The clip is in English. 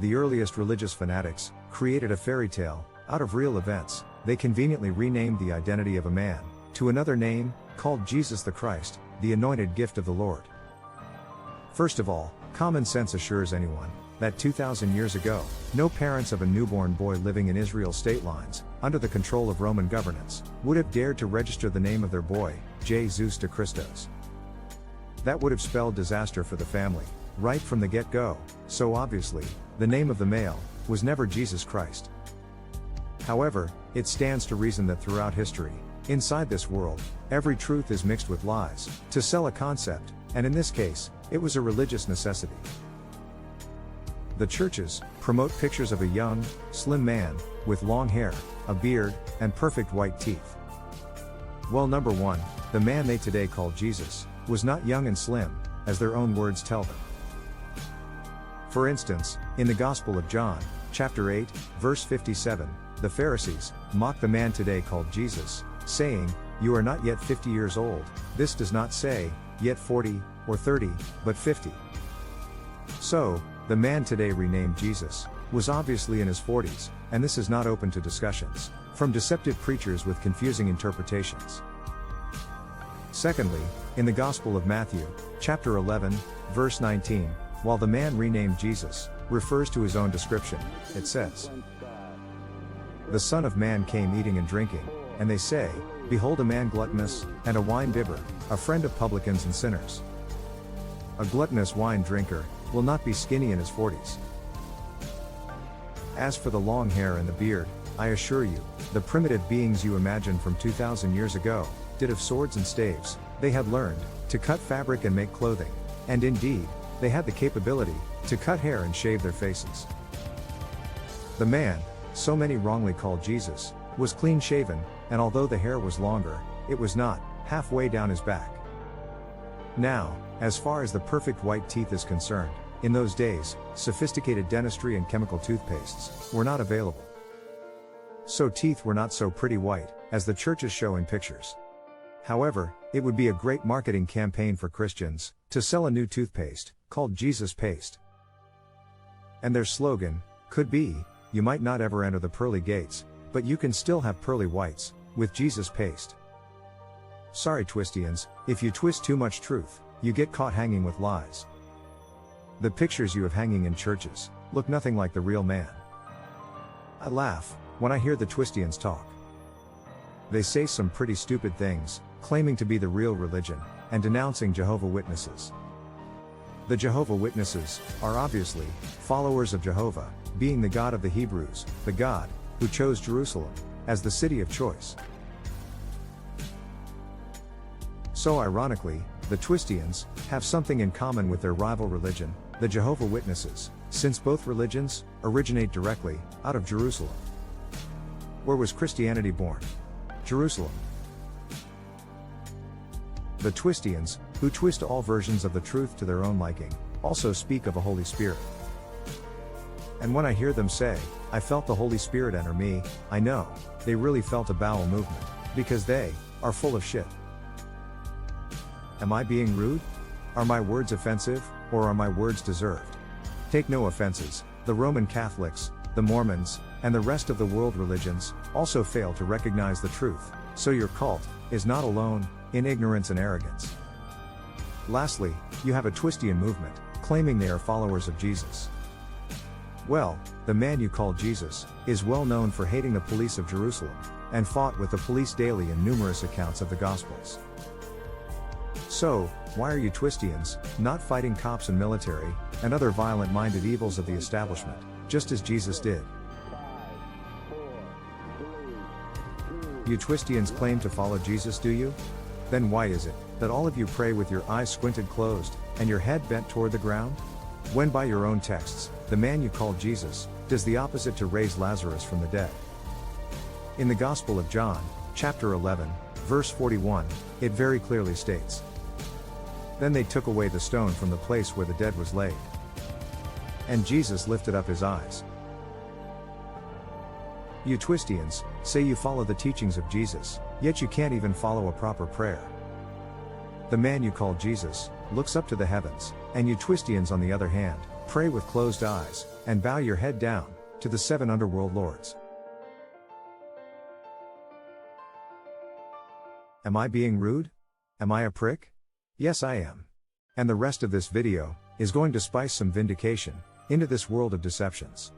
The earliest religious fanatics created a fairy tale out of real events. They conveniently renamed the identity of a man to another name, called Jesus the Christ, the anointed gift of the Lord. First of all, common sense assures anyone that 2,000 years ago, no parents of a newborn boy living in Israel's state lines, under the control of Roman governance, would have dared to register the name of their boy, Jesus de Christos. That would have spelled disaster for the family, right from the get-go, so obviously, the name of the male was never Jesus Christ. However, it stands to reason that throughout history, inside this world, every truth is mixed with lies, to sell a concept, and in this case, it was a religious necessity. The churches promote pictures of a young, slim man, with long hair, a beard, and perfect white teeth. Well, number one, the man they today call Jesus, was not young and slim, as their own words tell them. For instance, in the Gospel of John, chapter 8, verse 57, the Pharisees mocked the man today called Jesus, saying, "You are not yet 50 years old." This does not say, yet 40, or 30, but 50. So, the man today renamed Jesus, was obviously in his 40s, and this is not open to discussions from deceptive preachers with confusing interpretations. Secondly, in the Gospel of Matthew, chapter 11, verse 19, while the man renamed Jesus refers to his own description, it says, "The Son of Man came eating and drinking, and they say, Behold a man gluttonous, and a wine-bibber, a friend of publicans and sinners." A gluttonous wine drinker will not be skinny in his 40s. As for the long hair and the beard, I assure you, the primitive beings you imagine from 2,000 years ago did have swords and staves. They had learned to cut fabric and make clothing, and indeed, they had the capability to cut hair and shave their faces. The man, so many wrongly called Jesus, was clean-shaven, and although the hair was longer, it was not halfway down his back. Now, as far as the perfect white teeth is concerned, in those days, sophisticated dentistry and chemical toothpastes were not available. So teeth were not so pretty white, as the churches show in pictures. However, it would be a great marketing campaign for Christians to sell a new toothpaste, called Jesus Paste. And their slogan could be, "You might not ever enter the pearly gates, but you can still have pearly whites with Jesus Paste." Sorry Twistians, if you twist too much truth, you get caught hanging with lies. The pictures you have hanging in churches look nothing like the real man. I laugh when I hear the Twistians talk. They say some pretty stupid things, claiming to be the real religion, and denouncing Jehovah's Witnesses. The Jehovah's Witnesses are obviously followers of Jehovah, being the God of the Hebrews, the God who chose Jerusalem as the city of choice. So ironically, the Twistians have something in common with their rival religion, the Jehovah's Witnesses, since both religions originate directly out of Jerusalem. Where was Christianity born? Jerusalem. The Twistians, who twist all versions of the truth to their own liking, also speak of a Holy Spirit. And when I hear them say, "I felt the Holy Spirit enter me," I know they really felt a bowel movement, because they are full of shit. Am I being rude? Are my words offensive, or are my words deserved? Take no offenses, the Roman Catholics, the Mormons, and the rest of the world religions also fail to recognize the truth, so your cult is not alone in ignorance and arrogance. Lastly, you have a Twistian movement, claiming they are followers of Jesus. Well, the man you call Jesus is well known for hating the police of Jerusalem, and fought with the police daily in numerous accounts of the Gospels. So, why are you Twistians not fighting cops and military, and other violent-minded evils of the establishment, just as Jesus did? You Twistians claim to follow Jesus, do you? Then why is it that all of you pray with your eyes squinted closed, and your head bent toward the ground? When by your own texts, the man you call Jesus does the opposite to raise Lazarus from the dead. In the Gospel of John, chapter 11, verse 41, it very clearly states, "Then they took away the stone from the place where the dead was laid. And Jesus lifted up his eyes." You Twistians say you follow the teachings of Jesus, yet you can't even follow a proper prayer. The man you call Jesus looks up to the heavens, and you Twistians on the other hand, Pray with closed eyes, and bow your head down, to the 7 underworld lords. Am I being rude? Am I a prick? Yes, I am. And the rest of this video is going to spice some vindication into this world of deceptions.